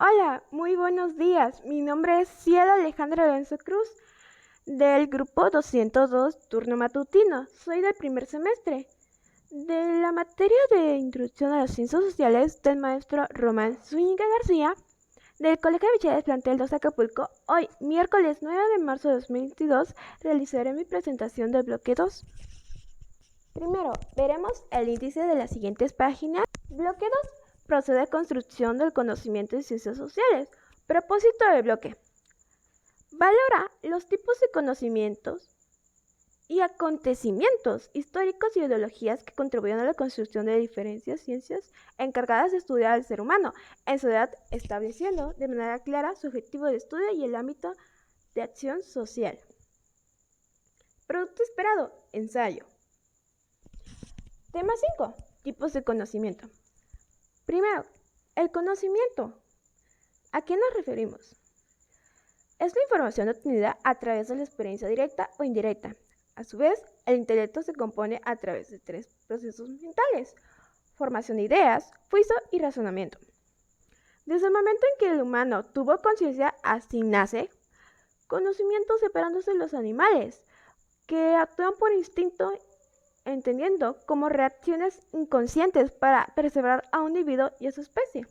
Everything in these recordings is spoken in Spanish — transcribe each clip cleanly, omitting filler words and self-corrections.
Hola, muy buenos días. Mi nombre es Cielo Alejandra Lorenzo Cruz, del grupo 202, turno matutino. Soy del primer semestre. De la materia de Introducción a las Ciencias Sociales del maestro Román Zúñiga García, del Colegio de Bachilleres Plantel 2 Acapulco, hoy, miércoles 9 de marzo de 2022, realizaré mi presentación del bloque 2. Primero, veremos el índice de las siguientes páginas. Bloque 2. Procede a construcción del conocimiento en ciencias sociales. Propósito del bloque. Valora los tipos de conocimientos y acontecimientos históricos y ideologías que contribuyen a la construcción de diferentes ciencias encargadas de estudiar al ser humano en su edad, estableciendo de manera clara su objetivo de estudio y el ámbito de acción social. Producto esperado. Ensayo. Tema 5. Tipos de conocimiento. Primero, el conocimiento. ¿A qué nos referimos? Es la información obtenida a través de la experiencia directa o indirecta. A su vez, el intelecto se compone a través de 3 procesos mentales: formación de ideas, juicio y razonamiento. Desde el momento en que el humano tuvo conciencia, así nace conocimiento, separándose de los animales, que actúan por instinto, entendiendo como reacciones inconscientes para preservar a un individuo y a su especie.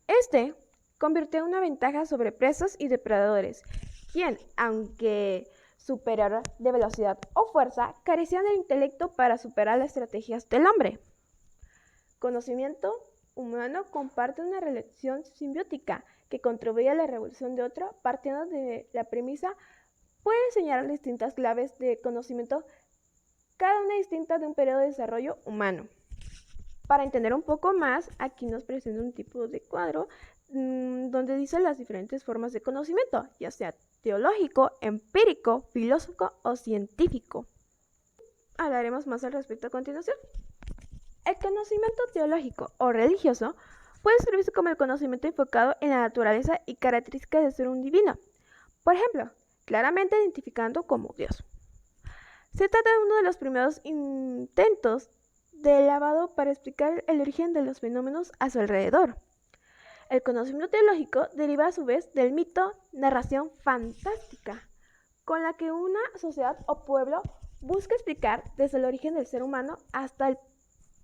Este convirtió en una ventaja sobre presas y depredadores, quien, aunque superior de velocidad o fuerza, carecían del intelecto para superar las estrategias del hombre. Conocimiento humano comparte una relación simbiótica que contribuye a la revolución de otro, partiendo de la premisa: puede señalar distintas claves de conocimiento, cada una distinta de un periodo de desarrollo humano. Para entender un poco más, aquí nos presenta un tipo de cuadro donde dice las diferentes formas de conocimiento, ya sea teológico, empírico, filosófico o científico. Hablaremos más al respecto a continuación. El conocimiento teológico o religioso puede servirse como el conocimiento enfocado en la naturaleza y características del ser divino, por ejemplo, claramente identificando como Dios. Se trata de uno de los primeros intentos de lavado para explicar el origen de los fenómenos a su alrededor. El conocimiento teológico deriva a su vez del mito, narración fantástica, con la que una sociedad o pueblo busca explicar desde el origen del ser humano hasta el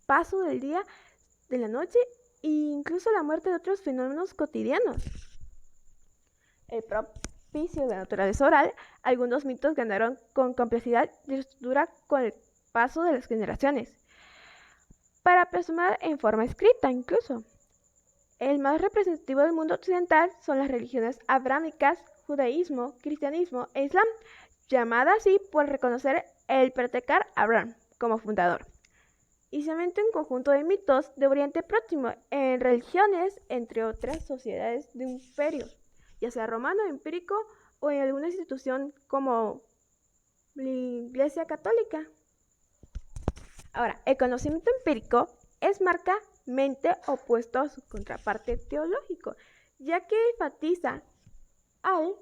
paso del día, de la noche e incluso la muerte de otros fenómenos cotidianos. El propicio de la naturaleza oral, algunos mitos ganaron con complejidad y estructura con el paso de las generaciones, para plasmar en forma escrita incluso. El más representativo del mundo occidental son las religiones abrámicas, judaísmo, cristianismo e islam, llamada así por reconocer el patriarca Abraham como fundador. Y se inventa un conjunto de mitos de Oriente Próximo en religiones, entre otras sociedades de un imperio, ya sea romano, empírico o en alguna institución como la Iglesia Católica. Ahora, el conocimiento empírico es marcadamente opuesto a su contraparte teológico, ya que enfatiza al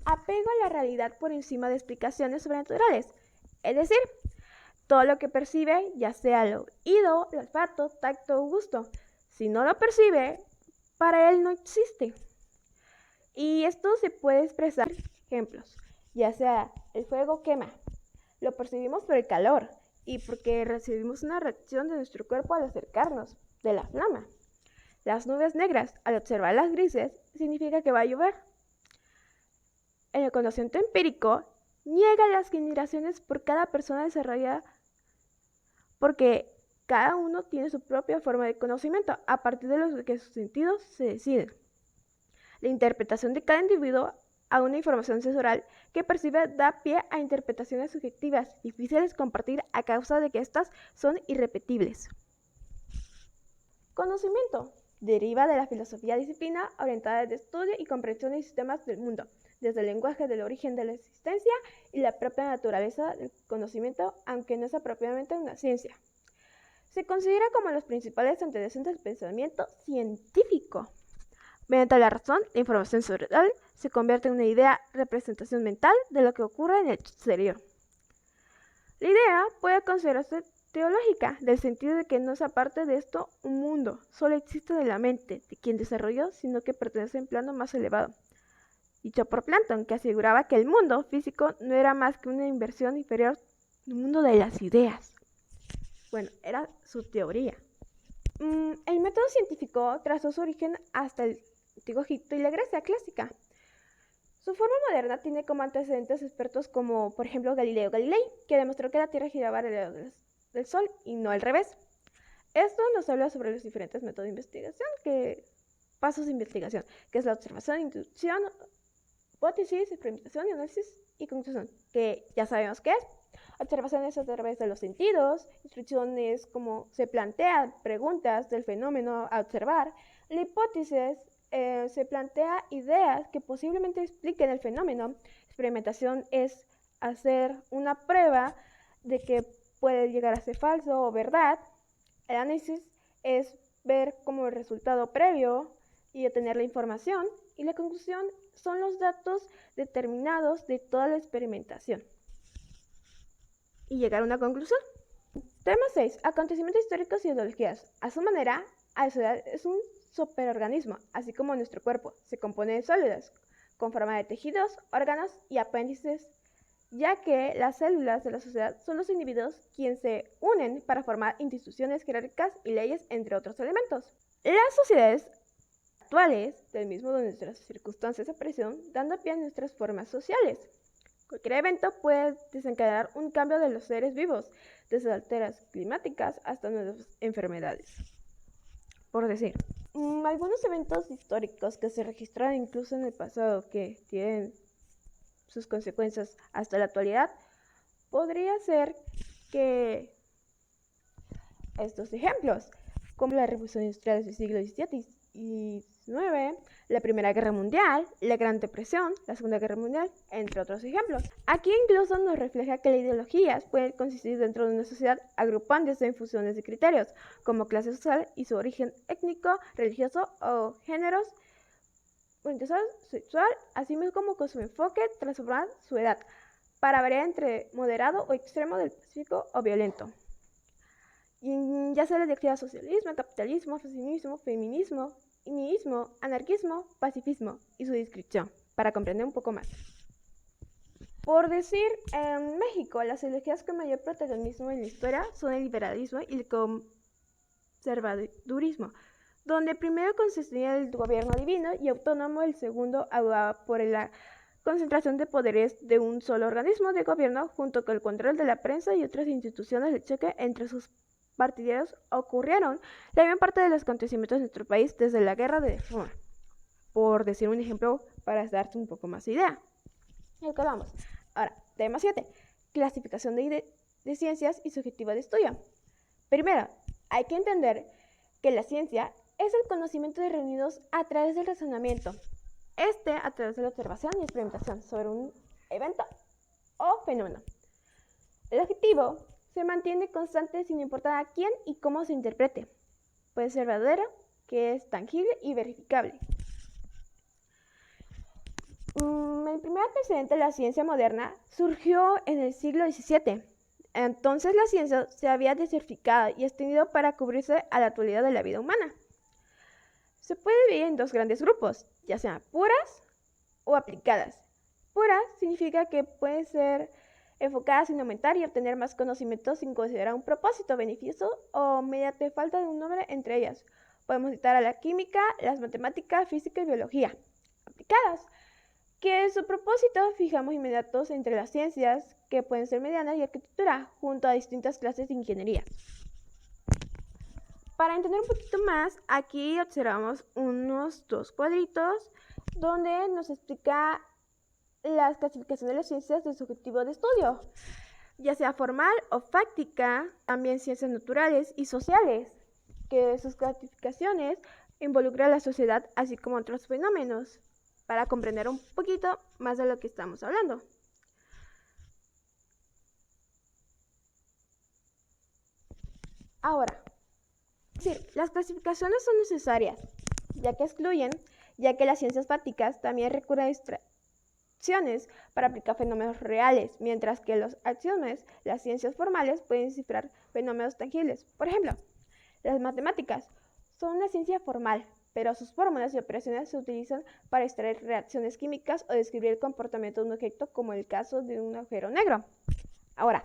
apego a la realidad por encima de explicaciones sobrenaturales, es decir, todo lo que percibe, ya sea el oído, el olfato, tacto o gusto, si no lo percibe, para él no existe. Y esto se puede expresar en ejemplos, ya sea el fuego quema, lo percibimos por el calor y porque recibimos una reacción de nuestro cuerpo al acercarnos de la flama. Las nubes negras, al observar las grises, significa que va a llover. En el conocimiento empírico, niega las generaciones por cada persona desarrollada, porque cada uno tiene su propia forma de conocimiento, a partir de lo que sus sentidos se deciden. La interpretación de cada individuo a una información sensorial que percibe da pie a interpretaciones subjetivas, difíciles de compartir a causa de que estas son irrepetibles. Conocimiento deriva de la filosofía disciplina orientada al estudio y comprensión de sistemas del mundo, desde el lenguaje del origen de la existencia y la propia naturaleza del conocimiento, aunque no es propiamente una ciencia. Se considera como los principales antecedentes del pensamiento científico. Mediante la razón, la información sensorial se convierte en una idea, representación mental de lo que ocurre en el exterior. La idea puede considerarse teológica, del sentido de que no es aparte de esto un mundo, solo existe de la mente de quien desarrolló, sino que pertenece a un plano más elevado. Dicho por Platón, que aseguraba que el mundo físico no era más que una inversión inferior del mundo de las ideas. Bueno, era su teoría. El método científico trazó su origen hasta el Antiguo Egipto y la Grecia clásica. Su forma moderna tiene como antecedentes expertos como, por ejemplo, Galileo Galilei, que demostró que la Tierra giraba alrededor del Sol y no al revés. Esto nos habla sobre los diferentes métodos de investigación, pasos de investigación, que es la observación, inducción, hipótesis, experimentación, análisis y conclusión, que ya sabemos qué es. Observación es a través de los sentidos, instrucción es como se plantean preguntas del fenómeno a observar, la hipótesis se plantea ideas que posiblemente expliquen el fenómeno, experimentación es hacer una prueba de que puede llegar a ser falso o verdad, el análisis es ver como el resultado previo y obtener la información, y la conclusión son los datos determinados de toda la experimentación y llegar a una conclusión. Tema 6. Acontecimientos históricos y ideologías. A su manera, la sociedad es un superorganismo, así como nuestro cuerpo. Se compone de células, con forma de tejidos, órganos y apéndices, ya que las células de la sociedad son los individuos quienes se unen para formar instituciones jerárquicas y leyes, entre otros elementos. Las sociedades actuales, del mismo de nuestras circunstancias de presión, dando pie a nuestras formas sociales. Cualquier evento puede desencadenar un cambio de los seres vivos, desde alteras climáticas hasta nuevas enfermedades. Por decir, algunos eventos históricos que se registraron incluso en el pasado, que tienen sus consecuencias hasta la actualidad, podría ser que estos ejemplos, como la Revolución Industrial del siglo XVII y XIX, la Primera Guerra Mundial, la Gran Depresión, la Segunda Guerra Mundial, entre otros ejemplos. Aquí incluso nos refleja que las ideologías pueden consistir dentro de una sociedad agrupándose en funciones de criterios, como clase social y su origen étnico, religioso o géneros, orientación sexual, así mismo como con su enfoque transformar su edad, para variar entre moderado o extremo del pacífico o violento. Y ya sea la directiva socialismo, capitalismo, fascismo, feminismo, nihilismo, anarquismo, pacifismo y su descripción, para comprender un poco más. Por decir, en México, las ideologías con mayor protagonismo en la historia son el liberalismo y el conservadurismo, donde el primero consistía en el gobierno divino y autónomo, el segundo abogaba por la concentración de poderes de un solo organismo de gobierno, junto con el control de la prensa y otras instituciones de choque entre sus partidarios. Ocurrieron la gran parte de los acontecimientos en nuestro país desde la Guerra de Reforma, por decir un ejemplo para darte un poco más de idea. Y acá vamos. Ahora, tema 7. Clasificación de ciencias y su objetivo de estudio. Primero, hay que entender que la ciencia es el conocimiento de reunidos a través del razonamiento, a través de la observación y experimentación sobre un evento o fenómeno. El objetivo se mantiene constante sin importar a quién y cómo se interprete. Puede ser verdadero, que es tangible y verificable. El primer antecedente de la ciencia moderna surgió en el siglo XVII. Entonces la ciencia se había diversificado y extendido para cubrirse a la actualidad de la vida humana. Se puede dividir en dos grandes grupos, ya sean puras o aplicadas. Puras significa que pueden ser enfocadas sin aumentar y obtener más conocimientos sin considerar un propósito, beneficio o mediante falta de un nombre entre ellas. Podemos citar a la química, las matemáticas, física y biología. Aplicadas, que su propósito fijamos inmediatos entre las ciencias, que pueden ser medianas, y arquitectura, junto a distintas clases de ingeniería. Para entender un poquito más, aquí observamos unos dos cuadritos donde nos explica las clasificaciones de las ciencias de su objetivo de estudio, ya sea formal o fáctica, también ciencias naturales y sociales, que sus clasificaciones involucran a la sociedad así como otros fenómenos, para comprender un poquito más de lo que estamos hablando. Ahora, las clasificaciones son necesarias, ya que excluyen, ya que las ciencias fácticas también recurren a deducciones para aplicar fenómenos reales, mientras que los axiomas, las ciencias formales, pueden descifrar fenómenos tangibles. Por ejemplo, las matemáticas son una ciencia formal, pero sus fórmulas y operaciones se utilizan para extraer reacciones químicas o describir el comportamiento de un objeto, como el caso de un agujero negro. Ahora,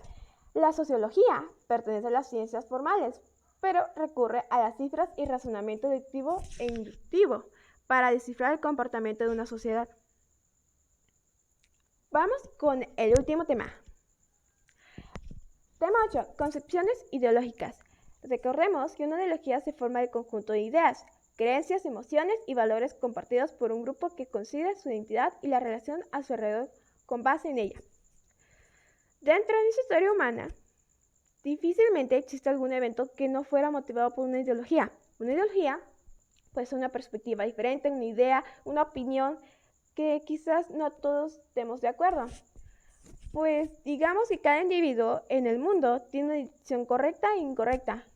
la sociología pertenece a las ciencias formales, pero recurre a las cifras y razonamiento deductivo e inductivo para descifrar el comportamiento de una sociedad. Vamos con el último tema. Tema 8. Concepciones ideológicas. Recordemos que una ideología se forma del conjunto de ideas, creencias, emociones y valores compartidos por un grupo que considera su identidad y la relación a su alrededor con base en ella. Dentro de nuestra historia humana, difícilmente existe algún evento que no fuera motivado por una ideología. Una ideología puede ser una perspectiva diferente, una idea, una opinión que quizás no todos estemos de acuerdo. Pues digamos que cada individuo en el mundo tiene una decisión correcta e incorrecta.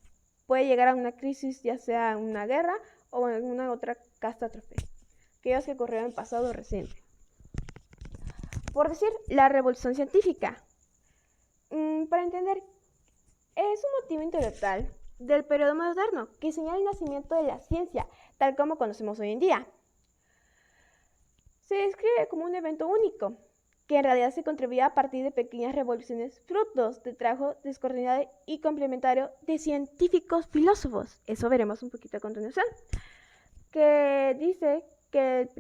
Puede llegar a una crisis, ya sea una guerra o alguna otra catástrofe, aquellas que ocurrieron en el pasado reciente. Por decir, la revolución científica. Para entender, es un motivo intelectual del periodo moderno que señala el nacimiento de la ciencia, tal como conocemos hoy en día. Se describe como un evento único, que en realidad se contribuía a partir de pequeñas revoluciones frutos de trabajo descoordinado y complementario de científicos filósofos. Eso veremos un poquito a continuación. Que dice que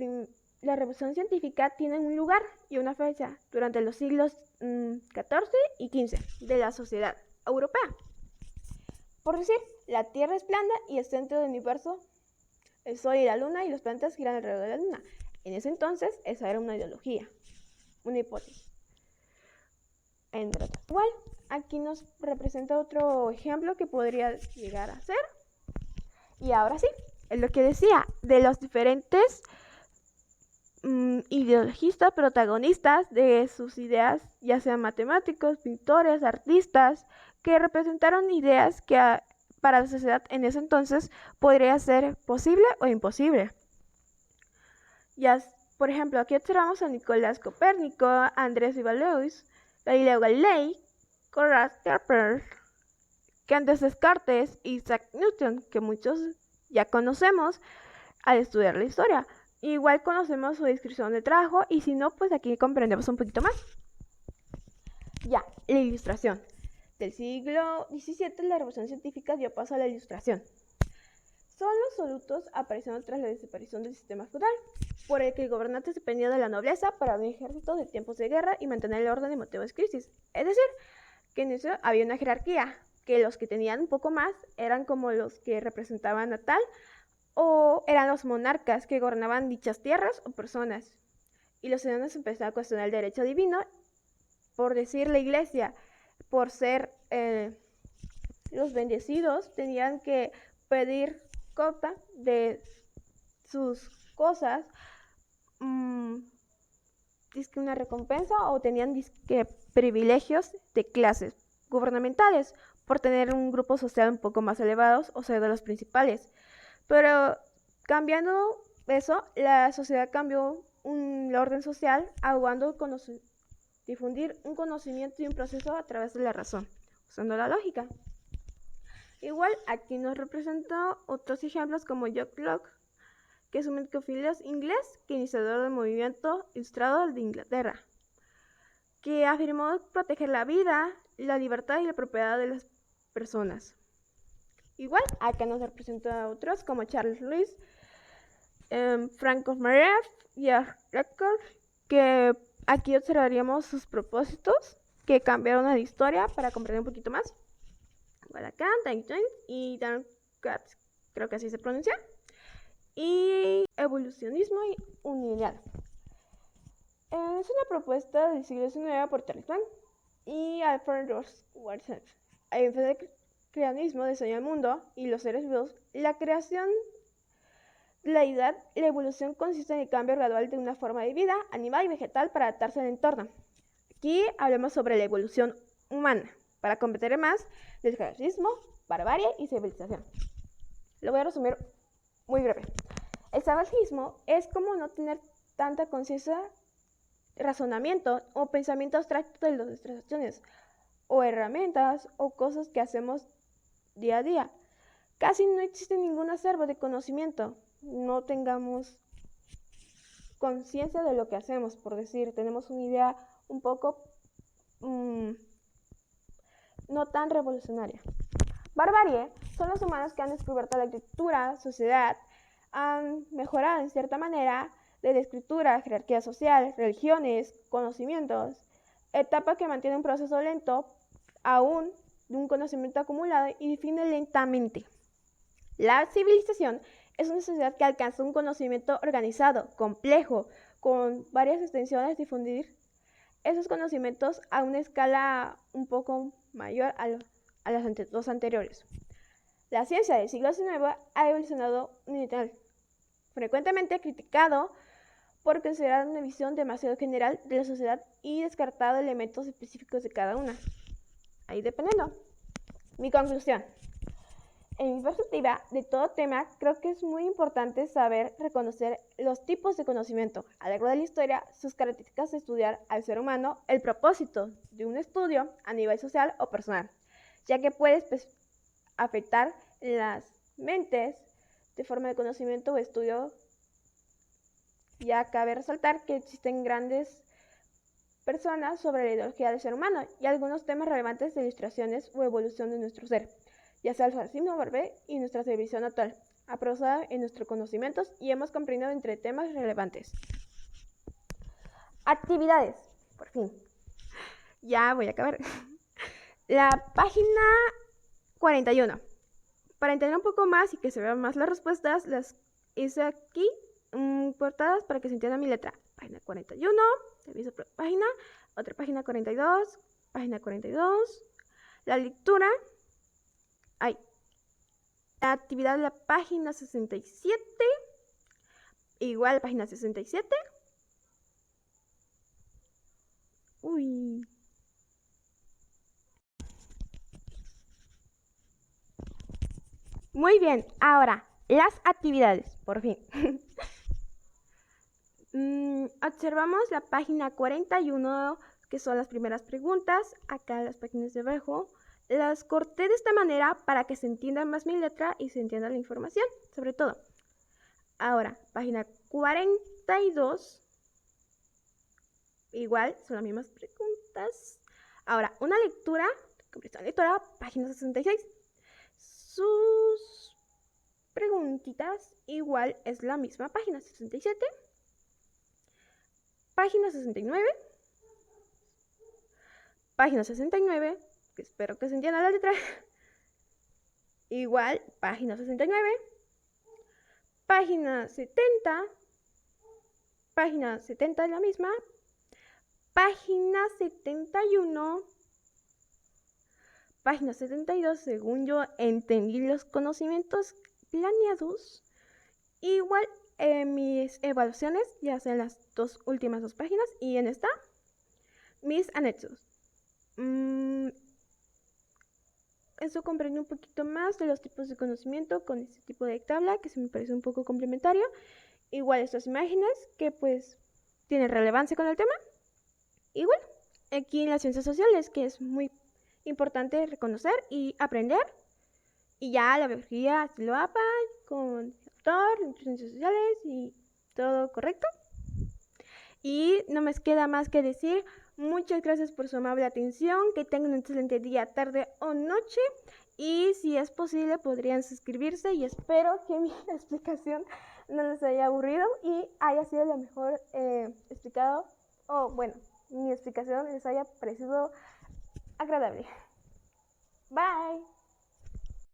la revolución científica tiene un lugar y una fecha durante los siglos XIV y XV de la sociedad europea. Por decir, la Tierra es plana y el centro del universo, el Sol y la Luna y los planetas giran alrededor de la Luna. En ese entonces, esa era una ideología, una hipótesis, entre otras. Igual, aquí nos representa otro ejemplo que podría llegar a ser. Y ahora sí, es lo que decía, de los diferentes ideologistas, protagonistas de sus ideas, ya sean matemáticos, pintores, artistas, que representaron ideas que para la sociedad en ese entonces podría ser posible o imposible. Ya, por ejemplo, aquí observamos a Nicolás Copérnico, Andrés Ivaleus, Galileo Galilei, Conrad Kepler, Andrés Descartes y Isaac Newton, que muchos ya conocemos al estudiar la historia. Igual conocemos su descripción de trabajo y si no, pues aquí comprendemos un poquito más. Ya, la ilustración. Del siglo XVII la revolución científica dio paso a la ilustración. Son los solutos apareciendo tras la desaparición del sistema feudal, por el que el gobernante dependía de la nobleza para un ejército de tiempos de guerra y mantener el orden en motivos de crisis. Es decir, que en eso había una jerarquía, que los que tenían un poco más eran como los que representaban a tal, o eran los monarcas que gobernaban dichas tierras o personas. Y los ciudadanos empezaron a cuestionar el derecho divino, por decir la iglesia, por ser los bendecidos, tenían que pedir cota de sus cosas, disque una recompensa, o tenían disque privilegios de clases gubernamentales por tener un grupo social un poco más elevados o ser de los principales. Pero cambiando eso, la sociedad cambió el orden social, aguando difundir un conocimiento y un proceso a través de la razón, usando la lógica. Igual aquí nos representa otros ejemplos como John Locke, que es un médico inglés que iniciador del movimiento ilustrado de Inglaterra, que afirmó proteger la vida, la libertad y la propiedad de las personas. Igual acá nos representa otros como Charles Lewis, Franco Maria y Record, que aquí observaríamos sus propósitos que cambiaron la historia para comprender un poquito más. Igual acá, Tank y Dan Katz, creo que así se pronuncia. Y evolucionismo unilineal. Es una propuesta del siglo XIX por Charles Darwin y Alfred Russel. A diferencia del creacionismo diseñó el mundo y los seres vivos, la creación de la edad, la evolución consiste en el cambio gradual de una forma de vida animal y vegetal para adaptarse al entorno. Aquí hablamos sobre la evolución humana, para comprender más del creacionismo, barbarie y civilización. Lo voy a resumir muy breve. El salvajismo es como no tener tanta conciencia razonamiento o pensamiento abstracto de nuestras acciones, o herramientas o cosas que hacemos día a día. Casi no existe ningún acervo de conocimiento. No tengamos conciencia de lo que hacemos, por decir, tenemos una idea un poco no tan revolucionaria. Barbarie son los humanos que han descubierto la escritura, sociedad, han mejorado en cierta manera de la escritura, jerarquía social, religiones, conocimientos, etapa que mantiene un proceso lento aún de un conocimiento acumulado y define lentamente. La civilización es una sociedad que alcanza un conocimiento organizado, complejo, con varias extensiones, difundir esos conocimientos a una escala un poco mayor a los dos anteriores. La ciencia del siglo XIX ha evolucionado frecuentemente criticado por considerar una visión demasiado general de la sociedad y descartado elementos específicos de cada una. Ahí dependiendo. Mi conclusión. En mi perspectiva de todo tema, creo que es muy importante saber reconocer los tipos de conocimiento a lo largo de la historia, sus características de estudiar al ser humano, el propósito de un estudio a nivel social o personal, ya que puede afectar las mentes de forma de conocimiento o estudio. Ya cabe resaltar que existen grandes personas sobre la ideología del ser humano y algunos temas relevantes de ilustraciones o evolución de nuestro ser, ya sea el fascismo Barbier y nuestra civilización actual, aprobada en nuestros conocimientos y hemos comprendido entre temas relevantes. Actividades, por fin. Ya voy a acabar. La página 41. Para entender un poco más y que se vean más las respuestas, las hice aquí portadas para que se entienda mi letra. Página 41, reviso página, otra página 42, página 42, la lectura, la actividad de la página 67, igual página 67. Muy bien, ahora las actividades, por fin. Observamos la página 41, que son las primeras preguntas, acá las páginas de abajo. Las corté de esta manera para que se entienda más mi letra y se entienda la información, sobre todo. Ahora, página 42, igual, son las mismas preguntas. Ahora, una lectura, página 66. Sus preguntitas, igual, es la misma, página 67. Página 69, página 69, que espero que se entienda la letra, igual, página 69, página 70, página 70 es la misma, página 71, página 72, según yo entendí los conocimientos planeados, igual mis evaluaciones, ya sean las últimas dos páginas, y en esta, mis anexos. Eso comprende un poquito más de los tipos de conocimiento con este tipo de tabla, que se me parece un poco complementario. Igual estas imágenes, que pues tienen relevancia con el tema. Igual, aquí en las ciencias sociales, que es muy importante reconocer y aprender. Y ya la biología, si lo APA, con ciencias sociales y todo correcto. Y no me queda más que decir muchas gracias por su amable atención, que tengan un excelente día, tarde o noche, y si es posible podrían suscribirse, y espero que mi explicación no les haya aburrido y haya sido lo mejor explicado, o bueno, mi explicación les haya parecido agradable. Bye.